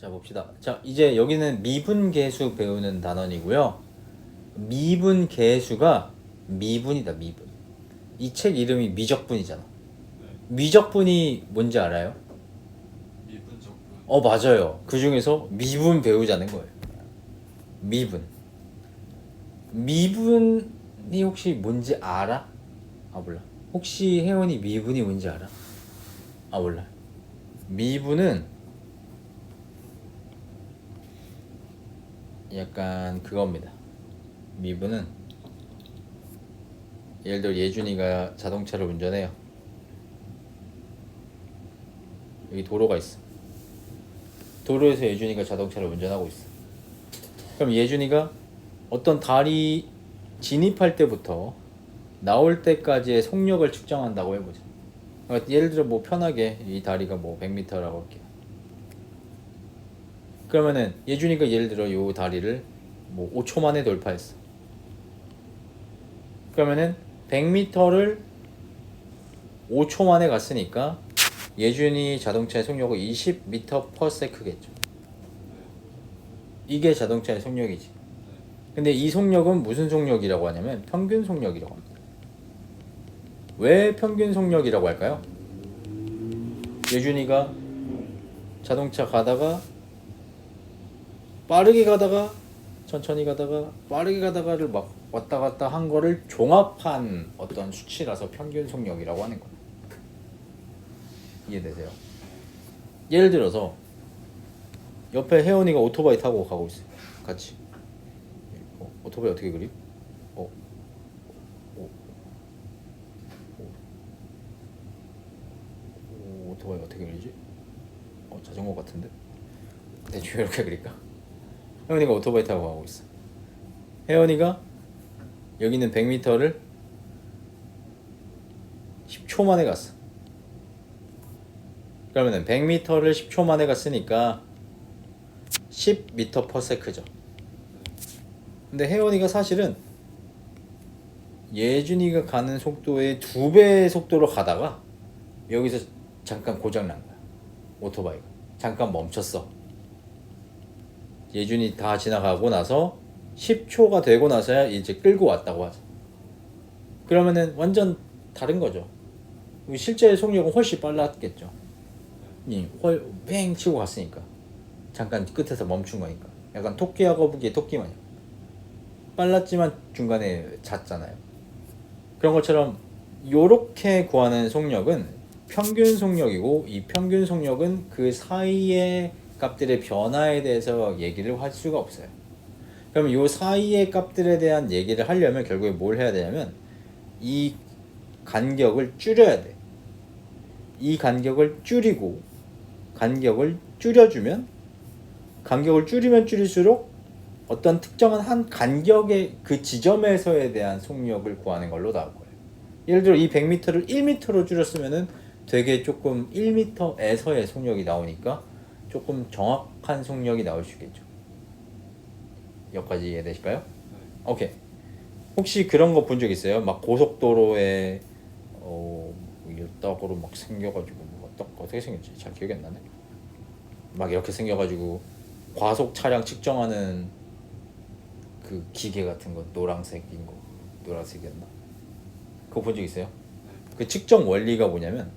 자 봅시다. 자 이제 여기는 미분계수 배우는 단원이고요. 미분계수가 미분이다. 미분. 이 책 이름이 미적분이잖아. 네. 미적분이 뭔지 알아요? 미분적분. 맞아요. 그 중에서 미분 배우자는 거예요. 미분. 미분이 혹시 뭔지 알아? 몰라. 혹시 혜원이 미분이 뭔지 알아? 몰라. 미분은 약간 그겁니다. 미분은 예를 들어 예준이가 자동차를 운전해요. 여기 도로가 있어. 도로에서 예준이가 자동차를 운전하고 있어. 그럼 예준이가 어떤 다리 진입할 때부터 나올 때까지의 속력을 측정한다고 해보자. 그러니까 예를 들어 뭐 편하게 이 다리가 뭐 100m라고 할게요. 그러면은 예준이가 예를 들어 요 다리를 뭐 5초 만에 돌파했어. 그러면은 100m를 5초 만에 갔으니까 예준이 자동차의 속력은 20m/s겠죠. 이게 자동차의 속력이지. 근데 이 속력은 무슨 속력이라고 하냐면 평균 속력이라고 합니다. 왜 평균 속력이라고 할까요? 예준이가 자동차 가다가 빠르게 가다가 천천히 가다가 빠르게 가다가를 막 왔다 갔다 한 거를 종합한 어떤 수치라서 평균 속력이라고 하는 거예요. 이해되세요? 예를 들어서 옆에 혜원이가 오토바이 타고 가고 있어요. 같이. 오토바이 어떻게 그리? 오토바이 어떻게 그리지? 자전거 같은데? 대충 이렇게 그릴까? 혜원이가 오토바이 타고 가고 있어. 혜원이가 여기는 100m를 10초 만에 갔어. 그러면은 100m를 10초 만에 갔으니까 10m/s죠. 근데 혜원이가 사실은 예준이가 가는 속도의 2배의 속도로 가다가 여기서 잠깐 고장 난 거야. 오토바이가 잠깐 멈췄어. 예준이 다 지나가고 나서 10초가 되고 나서야 이제 끌고 왔다고 하죠. 그러면은 완전 다른 거죠. 실제 속력은 훨씬 빨랐겠죠. 뺑 치고 갔으니까 잠깐 끝에서 멈춘 거니까 약간 토끼와 거북이의 토끼 마냥 빨랐지만 중간에 잤잖아요. 그런 것처럼 요렇게 구하는 속력은 평균 속력이고, 이 평균 속력은 그 사이의 값들의 변화에 대해서 얘기를 할 수가 없어요. 그럼 요 사이의 값들에 대한 얘기를 하려면 결국에 뭘 해야 되냐면 이 간격을 줄여야 돼. 이 간격을 줄이고 간격을 줄여주면, 간격을 줄이면 줄일수록 어떤 특정한 한 간격의 그 지점에서에 대한 속력을 구하는 걸로 나올 거예요. 예를 들어 이 100m를 1m로 줄였으면은 되게 조금 1m에서의 속력이 나오니까 조금 정확한 속력이 나올 수 있겠죠. 여기까지 이해되실까요? 네. 오케이. 혹시 그런 거 본 적 있어요? 막 고속도로에 이따구로 막 생겨가지고 어떻게 생겼지? 잘 기억이 안 나네. 막 이렇게 생겨가지고 과속 차량 측정하는 그 기계 같은 거, 노란색인 거, 노란색이었나? 그거 본 적 있어요? 그 측정 원리가 뭐냐면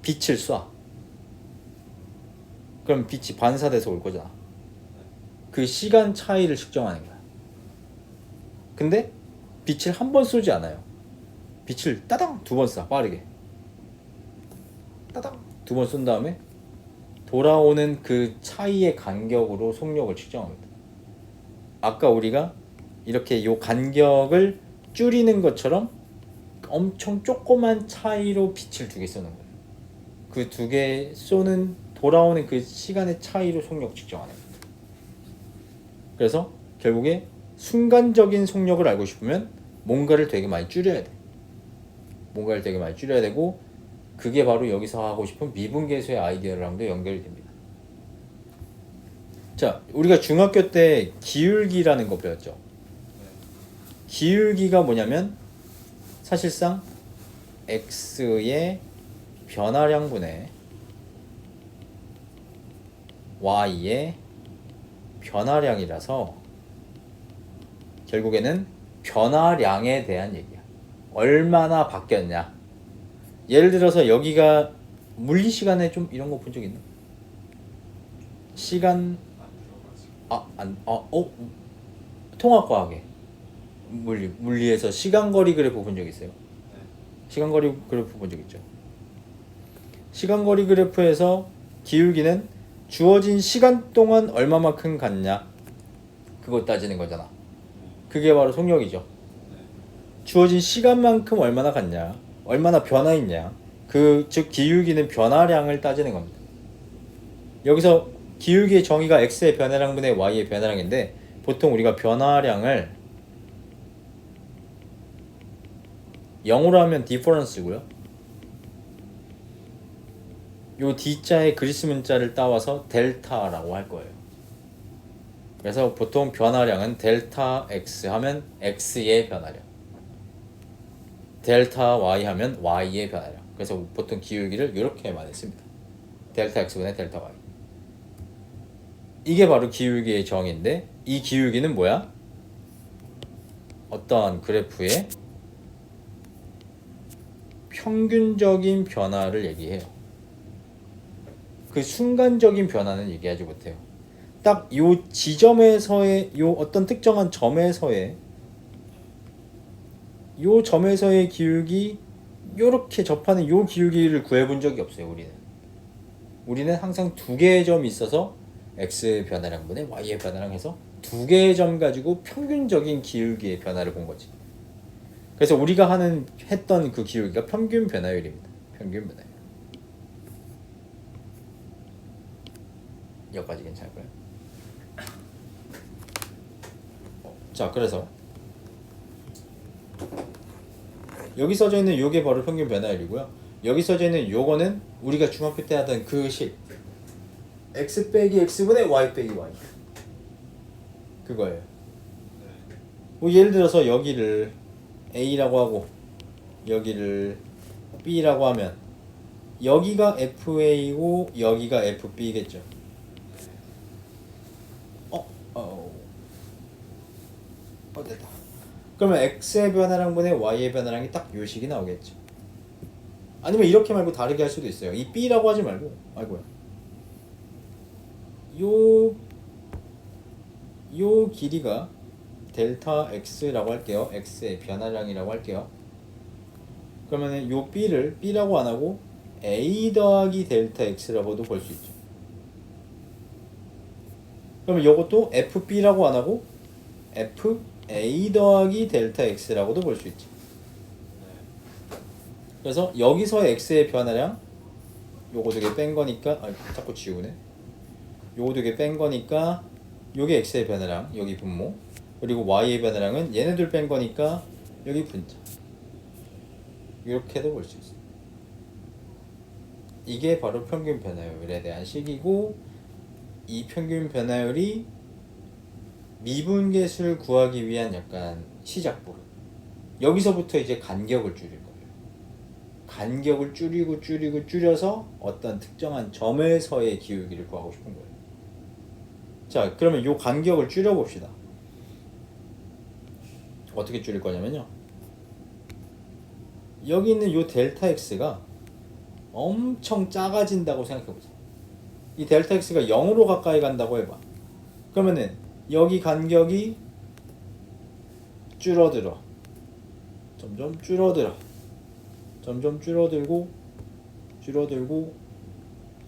빛을 쏴. 그럼 빛이 반사돼서 올 거잖아. 그 시간 차이를 측정하는 거야. 근데 빛을 한 번 쏘지 않아요. 빛을 따당 2번 쏴. 빠르게 따당 2번 쏜 다음에 돌아오는 그 차이의 간격으로 속력을 측정합니다. 아까 우리가 이렇게 요 간격을 줄이는 것처럼 엄청 조그만 차이로 빛을 2개 쏘는 거예요. 그 2개 쏘는 돌아오는 그 시간의 차이로 속력 측정하는 거예요. 그래서 결국에 순간적인 속력을 알고 싶으면 뭔가를 되게 많이 줄여야 돼. 뭔가를 되게 많이 줄여야 되고, 그게 바로 여기서 하고 싶은 미분계수의 아이디어랑도 연결이 됩니다. 자, 우리가 중학교 때 기울기라는 거 배웠죠. 기울기가 뭐냐면 사실상 x의 변화량분의 y의 변화량이라서 결국에는 변화량에 대한 얘기야. 얼마나 바뀌었냐. 예를 들어서 여기가 물리 시간에 좀 이런 거 본 적 있나? 시간 안 들어가지고. 통합과학에 물리에서 시간거리 그래프 본 적 있어요? 네. 시간거리 그래프 본 적 있죠? 시간거리 그래프에서 기울기는 주어진 시간 동안 얼마만큼 갔냐 그거 따지는 거잖아. 그게 바로 속력이죠. 네. 주어진 시간만큼 얼마나 갔냐, 얼마나 변화했냐, 즉 기울기는 변화량을 따지는 겁니다. 여기서 기울기의 정의가 x의 변화량분의 y의 변화량인데 보통 우리가 변화량을 0으로 하면 difference고요. 요 D자의 그리스 문자를 따와서 델타라고 할 거예요. 그래서 보통 변화량은 델타 X 하면 X의 변화량, 델타 Y 하면 Y의 변화량. 그래서 보통 기울기를 이렇게 많이 씁니다. 델타 X분의 델타 Y. 이게 바로 기울기의 정의인데 이 기울기는 뭐야? 어떠한 그래프의 평균적인 변화를 얘기해요. 그 순간적인 변화는 얘기하지 못해요. 딱 요 지점에서의 요 어떤 특정한 점에서의 요 점에서의 기울기 요렇게 접하는 요 기울기를 구해본 적이 없어요. 우리는 항상 두 개의 점이 있어서 x의 변화량분의 y의 변화량 해서 두 개의 점 가지고 평균적인 기울기의 변화를 본 거지. 그래서 우리가 했던 그 기울기가 평균 변화율입니다. 평균 변화율. 여기까지 괜찮을까요? 자, 그래서 여기 써져 있는 요게 바로 평균 변화율이고요. 여기 써져 있는 요거는 우리가 중학교 때 하던 그 식 x 빼기 x분의 y 빼기 y 그거예요. 네. 뭐 예를 들어서 여기를 a라고 하고 여기를 b라고 하면 여기가 fa고 여기가 fb겠죠. 됐다. 그러면 x의 변화량분의 y의 변화량이 딱 요 식이 나오겠죠. 아니면 이렇게 말고 다르게 할 수도 있어요. 이 b라고 하지 말고 요 길이가 델타 x라고 할게요. x의 변화량이라고 할게요. 그러면 요 b라고 안 하고 a 더하기 델타 x라고도 볼 수 있죠. 그러면 요것도 fb라고 안 하고 fa 더하기 델타 x라고도 볼 수 있지. 그래서 여기서의 x의 변화량 요거 두 개 뺀 거니까 자꾸 지우네. 요거 두 개 뺀 거니까 요게 x의 변화량 여기 분모, 그리고 y의 변화량은 얘네들 뺀 거니까 여기 분자. 이렇게도 볼 수 있어. 이게 바로 평균 변화율에 대한 식이고, 이 평균 변화율이 미분계수를 구하기 위한 약간 시작부. 여기서부터 이제 간격을 줄일 거예요. 간격을 줄여서 어떤 특정한 점에서의 기울기를 구하고 싶은 거예요. 자, 그러면 이 간격을 줄여봅시다. 어떻게 줄일 거냐면요. 여기 있는 이 델타 x가 엄청 작아진다고 생각해보자. 이 델타 x가 0으로 가까이 간다고 해봐. 그러면은 여기 간격이 줄어들어. 점점 줄어들어. 점점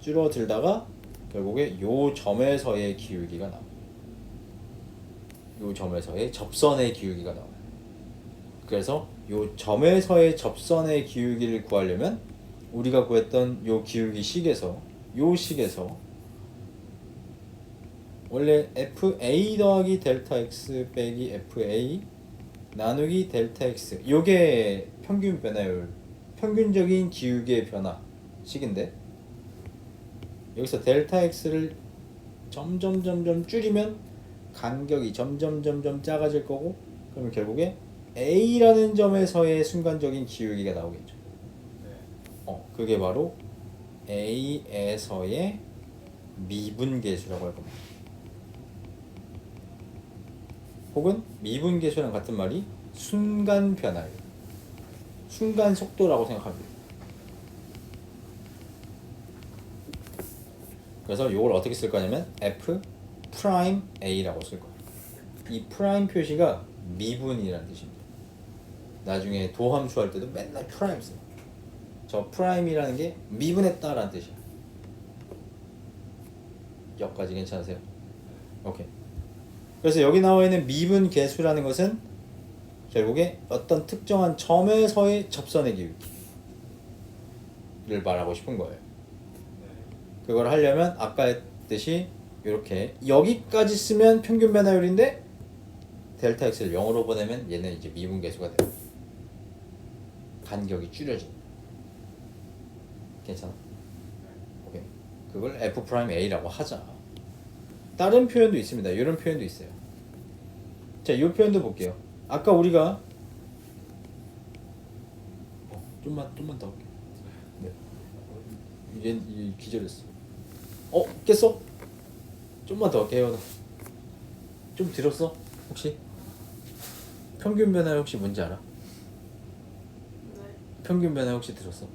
줄어들다가 결국에 요 점에서의 기울기가 나와. 요 점에서의 접선의 기울기가 나와요. 그래서 요 점에서의 접선의 기울기를 구하려면 우리가 구했던 요 기울기 식에서 원래 fa 더하기 델타 x 빼기 fa 나누기 델타 x 요게 평균 변화율, 평균적인 기울기의 변화 식인데, 여기서 델타 x를 점점 줄이면 간격이 점점 작아질 거고, 그러면 결국에 a라는 점에서의 순간적인 기울기가 나오겠죠. 그게 바로 a에서의 미분계수라고 할 겁니다. 혹은 미분계수랑 같은 말이 순간 변화율, 순간 속도라고 생각하면 돼요. 그래서 이걸 어떻게 쓸 거냐면 f 프라임 a라고 쓸 거예요. 이 프라임 표시가 미분이라는 뜻입니다. 나중에 도함수 할 때도 맨날 프라임 써요. 저 프라임이라는 게 미분했다라는 뜻이에요. 여기까지 괜찮으세요? 오케이. 그래서 여기 나와 있는 미분 계수라는 것은 결국에 어떤 특정한 점에서의 접선의 기울기를 말하고 싶은 거예요. 그걸 하려면 아까 했듯이 이렇게 여기까지 쓰면 평균 변화율인데 델타 x를 0으로 보내면 얘는 이제 미분 계수가 돼요. 간격이 줄여집니다. 괜찮아? 오케이. 그걸 f 프라임 a라고 하자. 다른 표현도 있습니다. 이런 표현도 있어요. 자, 이 표현도 볼게요. 아까 우리가 좀만 더 할게요. 네. 얘 기절했어. 깼어? 좀만 더 할게요. 좀 들었어? 혹시? 평균 변화 혹시 뭔지 알아? 네. 평균 변화 혹시 들었어?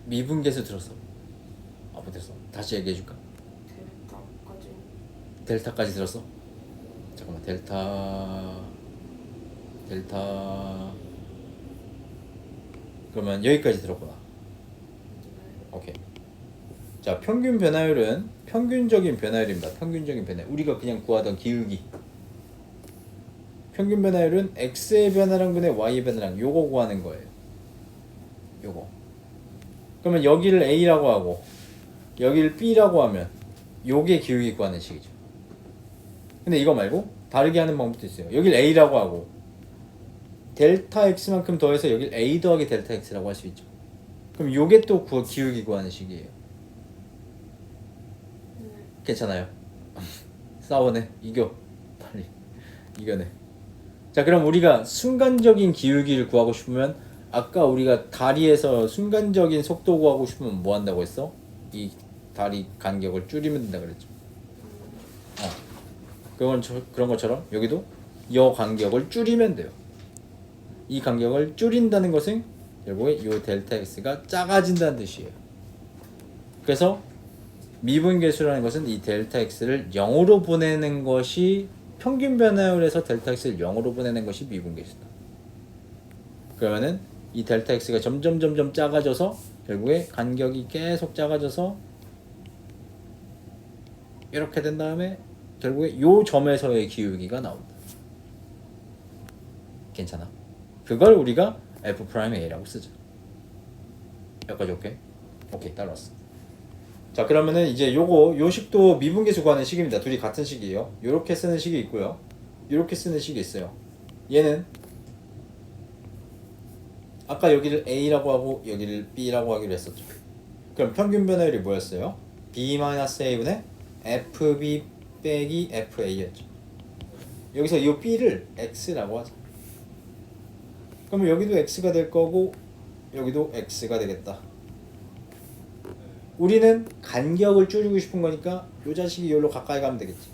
미분계수 들었어? 못했어. 다시 얘기해 줄까? 델타까지 들었어? 잠깐만. 델타 그러면 여기까지 들었구나. 오케이. 자, 평균 변화율은 평균적인 변화율입니다. 평균적인 변화율. 우리가 그냥 구하던 기울기. 평균 변화율은 x의 변화량 분의 y의 변화량 요거 구하는 거예요. 요거. 그러면 여기를 a라고 하고 여기를 b라고 하면 요게 기울기 구하는 식이죠. 근데 이거 말고 다르게 하는 방법도 있어요. 여기를 a라고 하고 델타 x만큼 더해서 여기를 a 더하기 델타 x라고 할 수 있죠. 그럼 요게 또 기울기 구하는 식이에요. 괜찮아요? 싸우네. 이겨. 빨리 이겨내. 자, 그럼 우리가 순간적인 기울기를 구하고 싶으면 아까 우리가 다리에서 순간적인 속도 구하고 싶으면 뭐 한다고 했어? 이 다리 간격을 줄이면 된다 그랬죠. 그런 것처럼 여기도 이 간격을 줄이면 돼요. 이 간격을 줄인다는 것은 결국에 이 델타 x가 작아진다는 뜻이에요. 그래서 미분계수라는 것은 이 델타 x를 0으로 보내는 것이 평균 변화율에서 델타 x를 0으로 보내는 것이 미분계수다. 그러면은 이 델타 x가 점점 작아져서 결국에 간격이 계속 작아져서 이렇게 된 다음에 결국에 요 점에서의 기울기가 나온다. 괜찮아? 그걸 우리가 f 프라임 a라고 쓰죠. 여기까지 오케이? 오케이, 따라왔어. 자, 그러면은 이제 요 식도 미분계수 구하는 식입니다. 둘이 같은 식이에요. 요렇게 쓰는 식이 있고요. 요렇게 쓰는 식이 있어요. 얘는 아까 여기를 a라고 하고 여기를 b라고 하기로 했었죠. 그럼 평균 변화율이 뭐였어요? b-a분의 fb 빼기 fa였죠. 여기서 이 b를 x라고 하자. 그러면 여기도 x가 될 거고 여기도 x가 되겠다. 우리는 간격을 줄이고 싶은 거니까 이 자식이 여기로 가까이 가면 되겠지.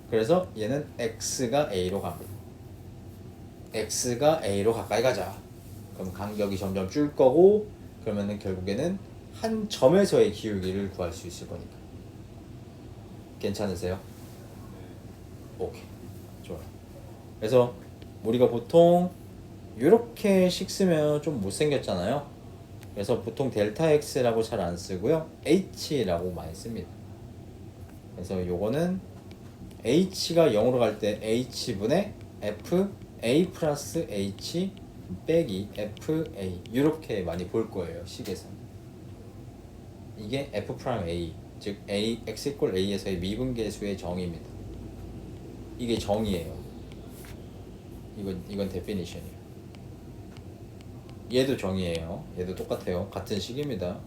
그래서 얘는 x가 a로 갑니다. x가 a로 가까이 가자. 그럼 간격이 점점 줄 거고 그러면은 결국에는 한 점에서의 기울기를 구할 수 있을 거니까. 괜찮으세요? 오케이, 좋아요. 그래서 우리가 보통 이렇게씩 쓰면 좀 못생겼잖아요. 그래서 보통 델타 x라고 잘 안 쓰고요, h라고 많이 씁니다. 그래서 요거는 h가 0으로 갈 때 h분의 f a 플러스 h 빼기 fa 이렇게 많이 볼 거예요, 식에서. 이게 f 프라임 a, 즉 a x 이퀄 a에서의 미분계수의 정의입니다. 이게 정의예요. 이건 데피니션이에요. 얘도 정의예요. 얘도 똑같아요. 같은 식입니다.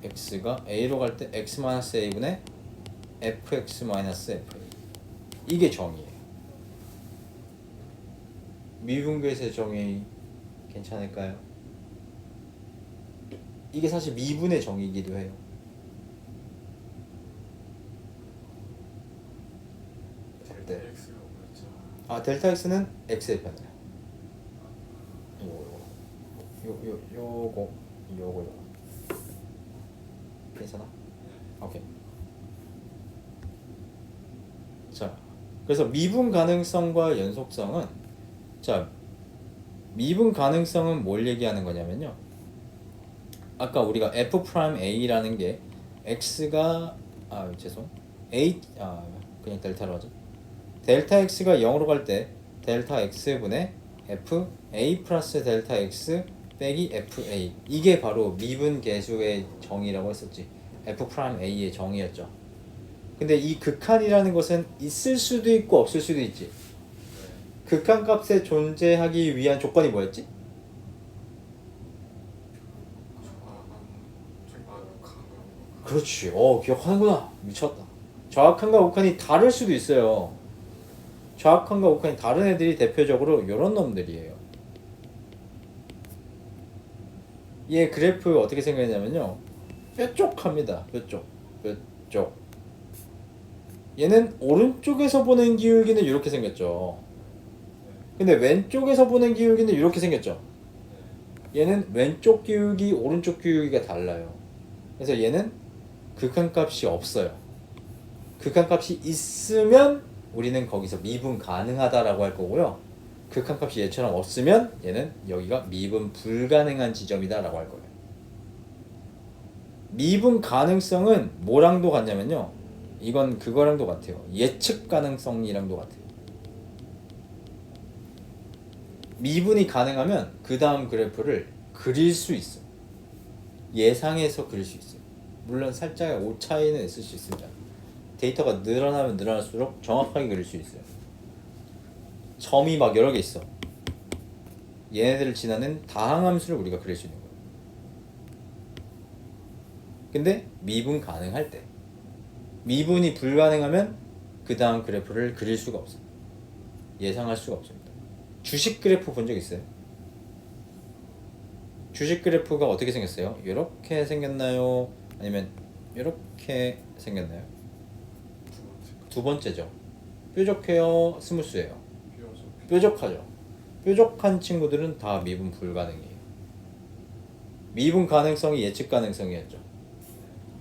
x가 a로 갈 때 x-a분의 fx-fa. 이게 정의예요. 미분계수의 정의 괜찮을까요? 이게 사실 미분의 정의이기도 해요. 델타 네. x가 뭐였죠? 아 델타 x는 x의 변화야. 요거 괜찮아? 오케이. 자, 그래서 미분 가능성과 연속성은 자 미분 가능성은 뭘 얘기하는 거냐면요. 아까 우리가 f 프라임 a라는 게 x가 a 그냥 델타로 하죠. 델타 x가 0으로 갈 때 델타 x분의 f a 플러스 델타 x 빼기 f a 이게 바로 미분 계수의 정의라고 했었지. f 프라임 a의 정의였죠. 근데 이 극한이라는 것은 있을 수도 있고 없을 수도 있지. 네. 극한 값에 존재하기 위한 조건이 뭐였지? 그렇지. 기억하는구나. 미쳤다. 좌악한과 우칸이 다를 수도 있어요. 좌악한과 우칸이 다른 애들이 대표적으로 이런 놈들이에요. 얘 그래프 어떻게 생겼냐면요. 뾰족합니다. 뾰족. 얘는 오른쪽에서 보는 기울기는 이렇게 생겼죠. 근데 왼쪽에서 보는 기울기는 이렇게 생겼죠. 얘는 왼쪽 기울기, 오른쪽 기울기가 달라요. 그래서 얘는 극한값이 없어요. 극한값이 있으면 우리는 거기서 미분 가능하다라고 할 거고요. 극한값이 얘처럼 없으면 얘는 여기가 미분 불가능한 지점이다라고 할 거예요. 미분 가능성은 뭐랑도 같냐면요. 이건 그거랑도 같아요. 예측 가능성이랑도 같아요. 미분이 가능하면 그 다음 그래프를 그릴 수 있어. 예상해서 그릴 수 있어요. 물론 살짝 오차이는 있을 수 있습니다. 데이터가 늘어나면 늘어날수록 정확하게 그릴 수 있어요. 점이 막 여러 개 있어. 얘네들을 지나는 다항함수를 우리가 그릴 수 있는 거예요. 근데 미분 가능할 때, 미분이 불가능하면 그 다음 그래프를 그릴 수가 없어요. 예상할 수가 없습니다. 주식 그래프 본 적 있어요? 주식 그래프가 어떻게 생겼어요? 이렇게 생겼나요? 아니면 이렇게 생겼나요? 두 번째죠. 뾰족해요? 스무스해요? 뾰족하죠. 뾰족한 친구들은 다 미분 불가능이에요. 미분 가능성이 예측 가능성이었죠.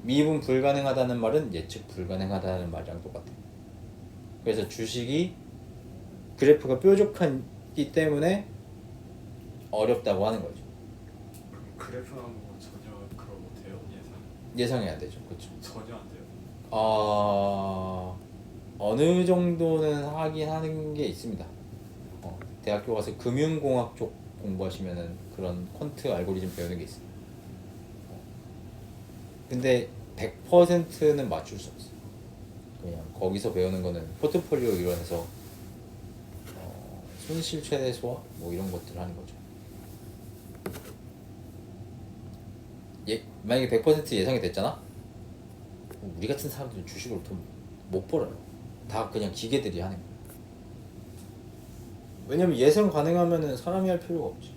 미분 불가능하다는 말은 예측 불가능하다는 말이랑 똑같아요. 그래서 주식이 그래프가 뾰족하기 때문에 어렵다고 하는 거죠. 그럼 그래프 나오는 거 전혀 그런 못해요? 예상이 안 되죠. 그렇죠. 전혀 안 돼요. 어느 정도는 하긴 하는 게 있습니다. 대학교 가서 금융공학 쪽 공부하시면은 그런 퀀트 알고리즘 배우는 게 있어요. 근데 100%는 맞출 수 없어요. 그냥 거기서 배우는 거는 포트폴리오 이론에서 손실 최대 소화 뭐 이런 것들을 하는 거죠. 만약에 100% 예상이 됐잖아? 우리 같은 사람들은 주식으로 돈 못 벌어요. 다 그냥 기계들이 하는 거예요. 왜냐면 예상 가능하면은 사람이 할 필요가 없지.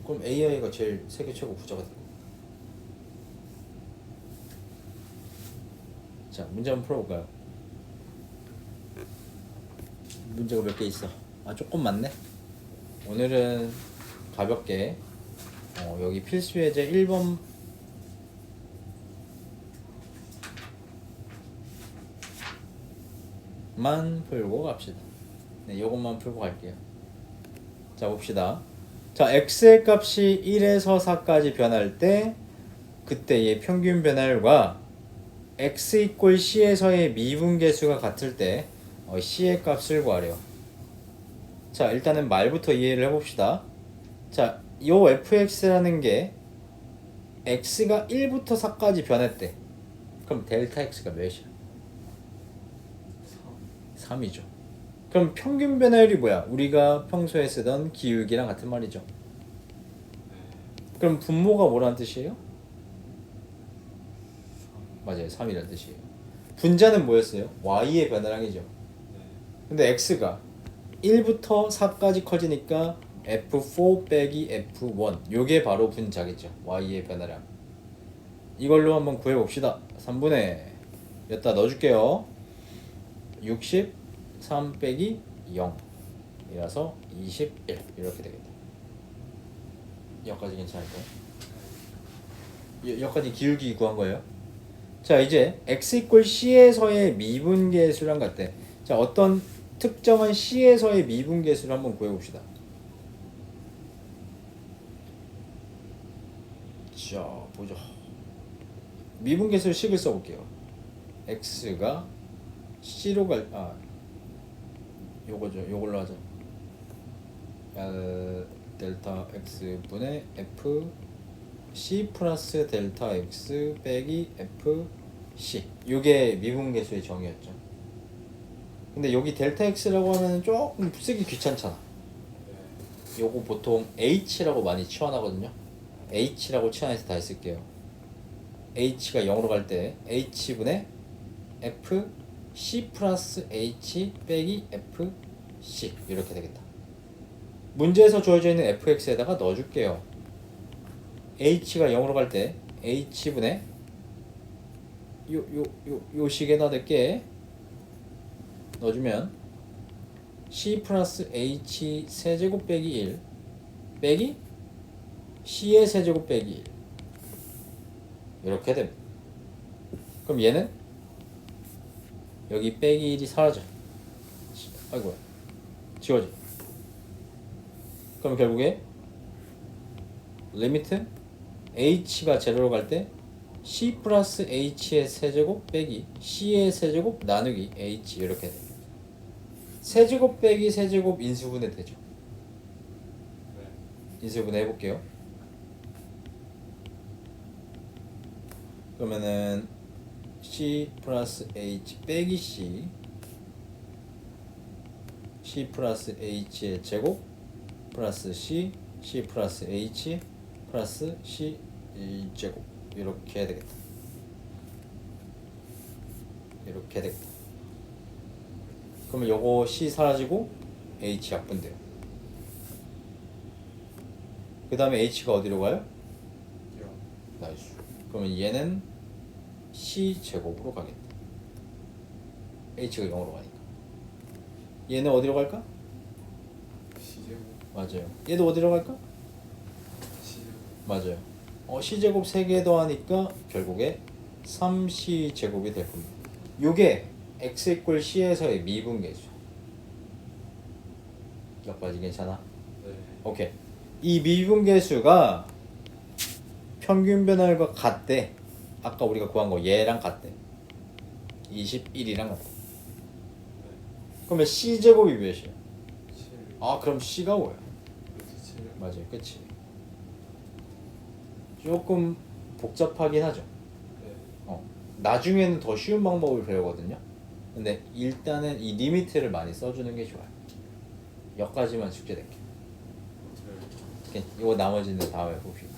그럼 AI가 제일 세계 최고 부자가 되고. 자, 문제 한번 풀어볼까요? 문제가 몇 개 있어. 조금 많네. 오늘은 가볍게 여기 필수 예제 1번 만 풀고 갑시다. 네, 요것만 풀고 갈게요. 자, 봅시다. 자, x의 값이 1에서 4까지 변할 때 그때의 평균 변화율과 x 이꼴 c에서의 미분계수가 같을 때 c의 값을 구하래요. 자, 일단은 말부터 이해를 해봅시다. 자, 요 fx라는 게 x가 1부터 4까지 변했대. 그럼 델타 x가 몇이야? 3이죠. 그럼 평균 변화율이 뭐야? 우리가 평소에 쓰던 기울기랑 같은 말이죠. 그럼 분모가 뭐라는 뜻이에요? 맞아요. 3이라는 뜻이에요. 분자는 뭐였어요? y의 변화량이죠. 근데 x가 1부터 4까지 커지니까 F4 빼기 F1 요게 바로 분자겠죠. Y의 변화량. 이걸로 한번 구해봅시다. 3분의 여기다 넣어줄게요. 63 빼기 0 이라서 21 이렇게 되겠다. 여기까지 괜찮을까요? 여기까지 기울기 구한 거예요. 자 이제 x 이퀄 c에서의 미분계수랑 같대. 자 어떤 특정한 c에서의 미분계수를 한번 구해봅시다. 자 보죠. 미분계수 식을 써볼게요. x가 c로 요거죠. 요걸로 하자. 델타 x 분의 f c 플러스 델타 x 빼기 f c. 요게 미분계수의 정의였죠. 근데 여기 델타 x라고 하면 조금 쓰기 귀찮잖아. 요거 보통 h라고 많이 치환하거든요. h라고 치환해서 다 쓸게요. h가 0으로 갈 때 h분의 f c 플러스 h 빼기 f c 이렇게 되겠다. 문제에서 주어져 있는 fx에다가 넣어줄게요. h가 0으로 갈 때 h분의 요 식에다 넣을게. 넣어주면 c 플러스 h 세제곱 빼기 1 빼기 c의 세제곱 빼기 1 이렇게 됩니다. 그럼 얘는 여기 빼기 1이 사라져. 아이고야 지워져. 그럼 결국에 리미트 h가 제로로 갈 때 c 플러스 h의 세제곱 빼기 c의 세제곱 나누기 h 이렇게 돼. 세제곱 빼기 세제곱 인수분해 되죠. 인수분해 해볼게요. 그러면은 c 플러스 h 빼기 c 플러스 h의 제곱 플러스 c 플러스 h 플러스 c 제곱 이렇게 해야 되겠다. 이렇게 되겠다. 그러면 요거 c 사라지고 h 약분돼요. 그 다음에 h가 어디로 가요? 나이스. 그러면 얘는 c 제곱으로 가겠다. h가 0으로 가니까. 얘는 어디로 갈까? C제곱. 맞아요. 얘도 어디로 갈까? C제곱. 맞아요. c제곱 3개 더하니까 결국에 3c 제곱이 될 겁니다. 요게 x 이퀄 c에서의 미분계수. 여기까지 괜찮아? 네. 오케이. 이 미분계수가 평균 변화율과 같대. 아까 우리가 구한 거 얘랑 같대. 21이랑 같대. 그러면 c 제곱이 몇이야? 7. 아 그럼 c가 뭐야? 루트 7. 맞아요. 그치. 조금 복잡하긴 하죠. 네. 나중에는 더 쉬운 방법을 배우거든요. 근데 일단은 이 리미트를 많이 써주는 게 좋아요. 여기까지만 숙제 될게요. 네. 오케이. 이거 나머지는 다음에 봅시다.